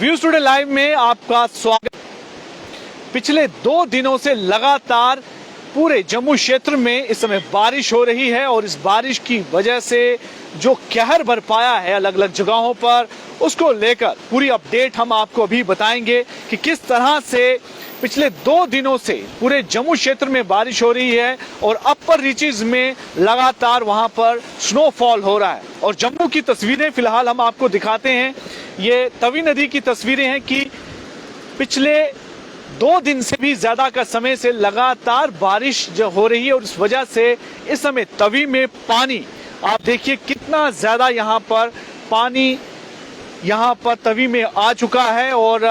Views today live में आपका स्वागत। पिछले 2 दिनों से लगातार पूरे जम्मू क्षेत्र में इस समय बारिश हो रही है और इस बारिश की वजह से जो कहर बरपाया है अलग अलग जगहों पर, उसको लेकर पूरी अपडेट हम आपको अभी बताएंगे कि किस तरह से पिछले 2 दिनों से पूरे जम्मू क्षेत्र में बारिश हो रही है और अपर रीचेस में लगातार वहां पर स्नोफॉल हो रहा है। और जम्मू की तस्वीरें फिलहाल हम आपको दिखाते हैं। ये तवी नदी की तस्वीरें हैं कि पिछले 2 दिन से भी ज्यादा का समय से लगातार बारिश जो हो रही है और इस वजह से इस समय तवी में पानी, आप देखिए कितना ज्यादा यहाँ पर पानी यहाँ पर तवी में आ चुका है और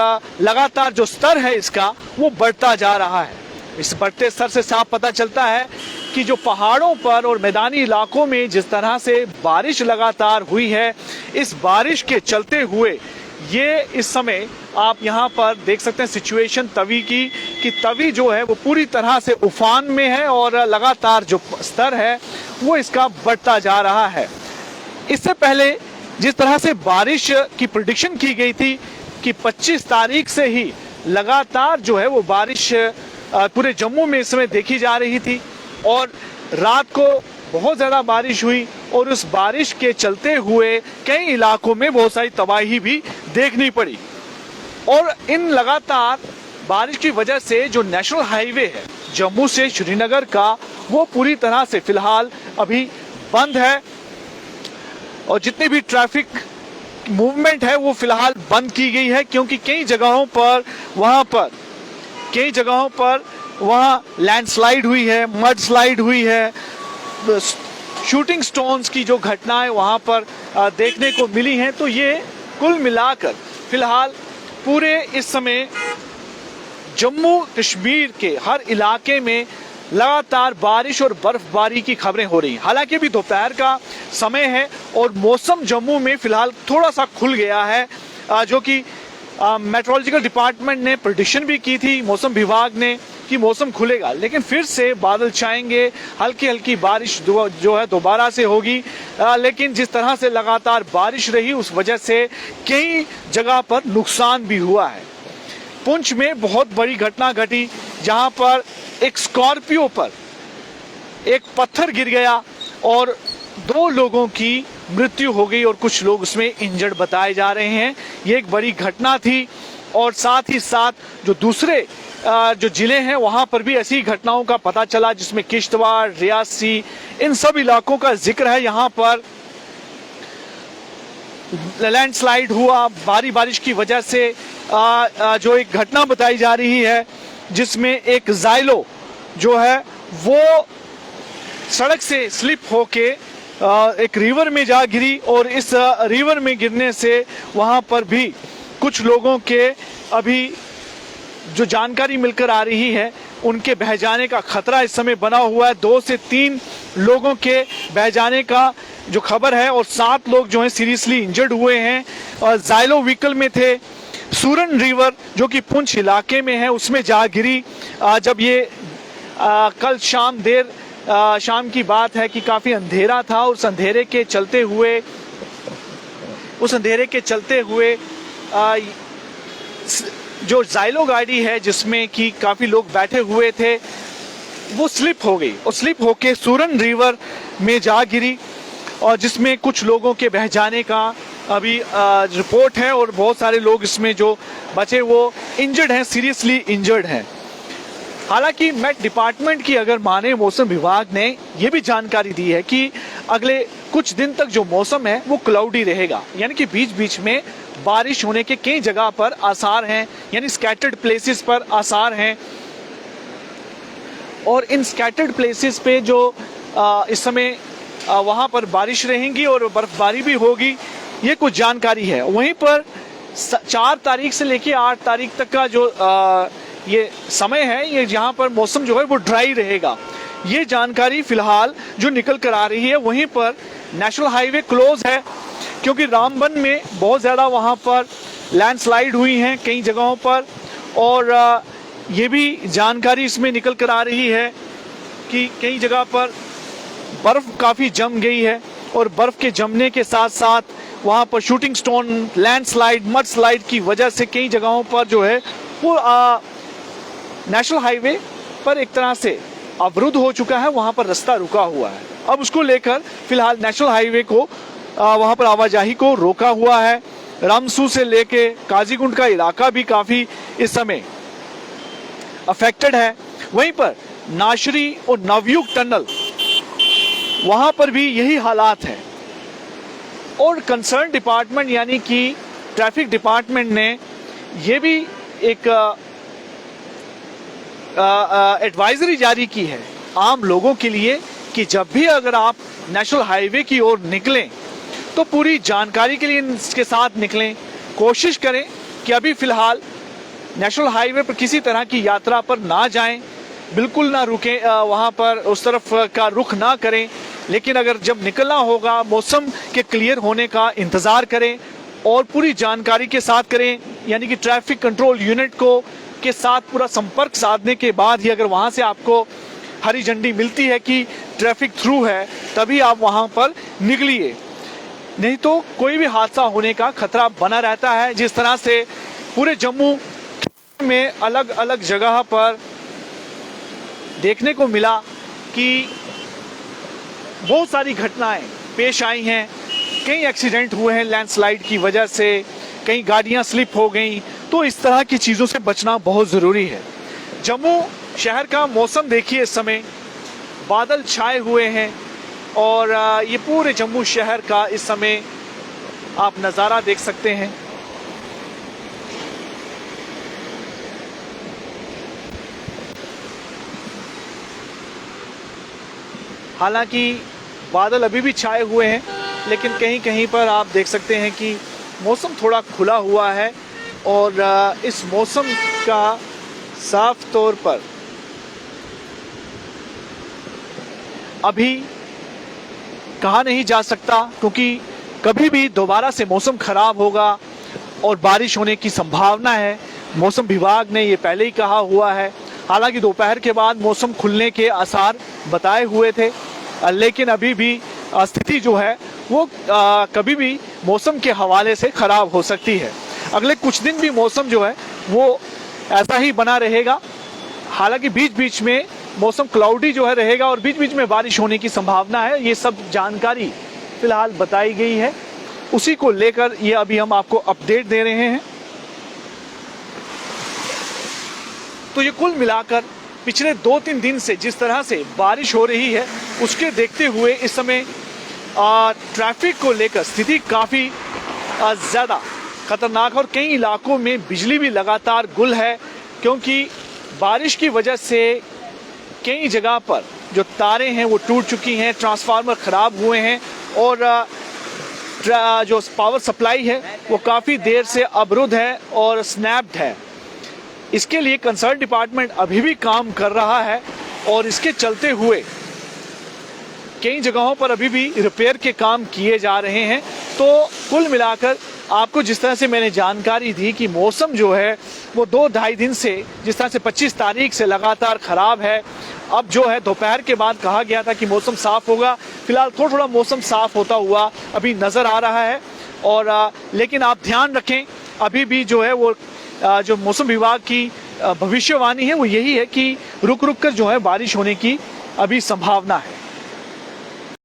लगातार जो स्तर है इसका वो बढ़ता जा रहा है। इस बढ़ते स्तर से साफ पता चलता है कि जो पहाड़ों पर और मैदानी इलाकों में जिस तरह से बारिश लगातार हुई है, इस बारिश के चलते हुए ये इस समय आप यहाँ पर देख सकते हैं सिचुएशन तवी की, कि तवी जो है वो पूरी तरह से उफान में है और लगातार जो स्तर है वो इसका बढ़ता जा रहा है। इससे पहले जिस तरह से बारिश की प्रेडिक्शन की गई थी कि 25 तारीख से ही लगातार जो है वो बारिश पूरे जम्मू में इस समय देखी जा रही थी और रात को बहुत ज़्यादा बारिश हुई और उस बारिश के चलते हुए कई इलाकों में बहुत सारी तबाही भी देखनी पड़ी। और इन लगातार बारिश की वजह से जो नेशनल हाईवे है जम्मू से श्रीनगर का, वो पूरी तरह से फिलहाल अभी बंद है और जितनी भी ट्रैफिक मूवमेंट है वो फिलहाल बंद की गई है, क्योंकि कई जगहों पर वहाँ लैंडस्लाइड हुई है, मड स्लाइड हुई है, शूटिंग स्टोन्स की जो घटनाएं वहाँ पर देखने को मिली हैं। तो ये कुल मिलाकर फिलहाल पूरे इस समय जम्मू कश्मीर के हर इलाके में लगातार बारिश और बर्फबारी की खबरें हो रही हैं। हालांकि अभी दोपहर का समय है और मौसम जम्मू में फिलहाल थोड़ा सा खुल गया है, जो कि मेट्रोलॉजिकल डिपार्टमेंट ने प्रेडिक्शन भी की थी, मौसम विभाग ने, कि मौसम खुलेगा, लेकिन फिर से बादल छाएंगे, हल्की हल्की बारिश जो है दोबारा से होगी। लेकिन जिस तरह से लगातार बारिश रही उस वजह से कई जगह पर नुकसान भी हुआ है। पुंछ में बहुत बड़ी घटना घटी जहां पर एक स्कॉर्पियो पर एक पत्थर गिर गया और 2 लोगों की मृत्यु हो गई और कुछ लोग उसमें इंजर्ड बताए जा रहे हैं। ये एक बड़ी घटना थी और साथ ही साथ जो दूसरे जो जिले हैं वहां पर भी ऐसी घटनाओं का पता चला, जिसमें किश्तवाड़, रियासी, इन सब इलाकों का जिक्र है। यहाँ पर लैंडस्लाइड हुआ भारी बारिश की वजह से, जो एक घटना बताई जा रही है जिसमें एक जाइलो जो है वो सड़क से स्लिप होके एक रिवर में जा गिरी और इस रिवर में गिरने से वहां पर भी कुछ लोगों के अभी जो जानकारी मिलकर आ रही है उनके बह जाने का खतरा इस समय बना हुआ है। 2 से 3 लोगों के बह जाने का जो खबर है और 7 लोग जो हैं सीरियसली इंजर्ड हुए हैं और जाइलो व्हीकल में थे। सूरन रिवर जो कि पुंछ इलाके में है उसमें जा गिरी। जब ये कल शाम की बात है कि काफ़ी अंधेरा था, उस अंधेरे के चलते हुए जो जाइलो गाड़ी है जिसमें कि काफ़ी लोग बैठे हुए थे वो स्लिप हो गई और स्लिप होके सूरन रिवर में जा गिरी और जिसमें कुछ लोगों के बह जाने का अभी रिपोर्ट है और बहुत सारे लोग इसमें जो बचे वो इंजर्ड हैं, सीरियसली इंजर्ड हैं। हालांकि मेट डिपार्टमेंट की अगर माने, मौसम विभाग ने ये भी जानकारी दी है कि अगले कुछ दिन तक जो मौसम है वो क्लाउडी रहेगा, यानी कि बीच बीच में बारिश होने के कई जगह पर आसार हैं, यानी स्कैटर्ड प्लेसेस पर आसार हैं। और इन स्कैटर्ड प्लेसेस पे जो इस समय वहाँ पर बारिश रहेंगी और बर्फबारी भी होगी, ये कुछ जानकारी है। वहीं पर 4 तारीख से लेकर 8 तारीख तक का जो ये समय है, ये जहाँ पर मौसम जो है वो ड्राई रहेगा, ये जानकारी फिलहाल जो निकल कर आ रही है। वहीं पर नेशनल हाईवे क्लोज है क्योंकि रामबन में बहुत ज़्यादा वहाँ पर लैंडस्लाइड हुई हैं कई जगहों पर और ये भी जानकारी इसमें निकल कर आ रही है कि कई जगह पर बर्फ़ काफ़ी जम गई है और बर्फ़ के जमने के साथ साथ वहाँ पर shooting stone, landslide, mud slide की वजह से कई जगहों पर जो है वो नेशनल हाईवे पर एक तरह से अवरुद्ध हो चुका है, वहाँ पर रास्ता रुका हुआ है। अब उसको लेकर फिलहाल नेशनल हाईवे को वहाँ पर आवाजाही को रोका हुआ है। रामसू से लेके काजीगुंड का इलाका भी काफ़ी इस समय अफेक्टेड है। वहीं पर नाशरी और नवयुग टनल, वहाँ पर भी यही हालात है। और कंसर्न डिपार्टमेंट यानी कि ट्रैफिक डिपार्टमेंट ने ये भी एक एडवाइजरी जारी की है आम लोगों के लिए कि जब भी अगर आप नेशनल हाईवे की ओर निकलें तो पूरी जानकारी के लिए इसके साथ निकलें। कोशिश करें कि अभी फिलहाल नेशनल हाईवे पर किसी तरह की यात्रा पर ना जाएं, बिल्कुल ना रुकें, वहाँ पर उस तरफ का रुख ना करें। लेकिन अगर जब निकलना होगा मौसम के क्लियर होने का इंतज़ार करें और पूरी जानकारी के साथ करें, यानी कि ट्रैफिक कंट्रोल यूनिट को के साथ पूरा संपर्क साधने के बाद ही अगर वहाँ से आपको हरी झंडी मिलती है कि ट्रैफिक थ्रू है, तभी आप वहाँ पर निकलिए, नहीं तो कोई भी हादसा होने का खतरा बना रहता है। जिस तरह से पूरे जम्मू में अलग अलग जगह पर देखने को मिला कि बहुत सारी घटनाएं पेश आई हैं, कई एक्सीडेंट हुए हैं लैंडस्लाइड की वजह से, कई गाड़ियां स्लिप हो गई। तो इस तरह की चीज़ों से बचना बहुत ज़रूरी है। जम्मू शहर का मौसम देखिए, इस समय बादल छाए हुए हैं और ये पूरे जम्मू शहर का इस समय आप नज़ारा देख सकते हैं। हालांकि बादल अभी भी छाए हुए हैं, लेकिन कहीं कहीं पर आप देख सकते हैं कि मौसम थोड़ा खुला हुआ है और इस मौसम का साफ तौर पर अभी कहा नहीं जा सकता, क्योंकि कभी भी दोबारा से मौसम खराब होगा और बारिश होने की संभावना है। मौसम विभाग ने ये पहले ही कहा हुआ है। हालांकि दोपहर के बाद मौसम खुलने के आसार बताए हुए थे, लेकिन अभी भी स्थिति जो है वो कभी भी मौसम के हवाले से खराब हो सकती है। अगले कुछ दिन भी मौसम जो है वो ऐसा ही बना रहेगा। हालांकि बीच बीच में मौसम क्लाउडी जो है रहेगा और बीच बीच में बारिश होने की संभावना है। ये सब जानकारी फिलहाल बताई गई है, उसी को लेकर ये अभी हम आपको अपडेट दे रहे हैं। तो ये कुल मिलाकर पिछले 2-3 दिन से जिस तरह से बारिश हो रही है, उसके देखते हुए इस समय ट्रैफिक को लेकर स्थिति काफ़ी ज़्यादा खतरनाक, और कई इलाकों में बिजली भी लगातार गुल है, क्योंकि बारिश की वजह से कई जगह पर जो तारें हैं वो टूट चुकी हैं, ट्रांसफार्मर ख़राब हुए हैं और जो पावर सप्लाई है वो काफ़ी देर से अवरुद्ध है और स्नैप्ड है। इसके लिए कंसर्न डिपार्टमेंट अभी भी काम कर रहा है और इसके चलते हुए कई जगहों पर अभी भी रिपेयर के काम किए जा रहे हैं। तो कुल मिलाकर आपको जिस तरह से मैंने जानकारी दी कि मौसम जो है वो 2-2.5 दिन से, जिस तरह से 25 तारीख से लगातार ख़राब है, अब जो है दोपहर के बाद कहा गया था कि मौसम साफ़ होगा। फिलहाल थोड़ा मौसम साफ़ होता हुआ अभी नज़र आ रहा है। और लेकिन आप ध्यान रखें, अभी भी जो है वो जो मौसम विभाग की भविष्यवाणी है वो यही है कि रुक रुक कर जो है बारिश होने की अभी संभावना है।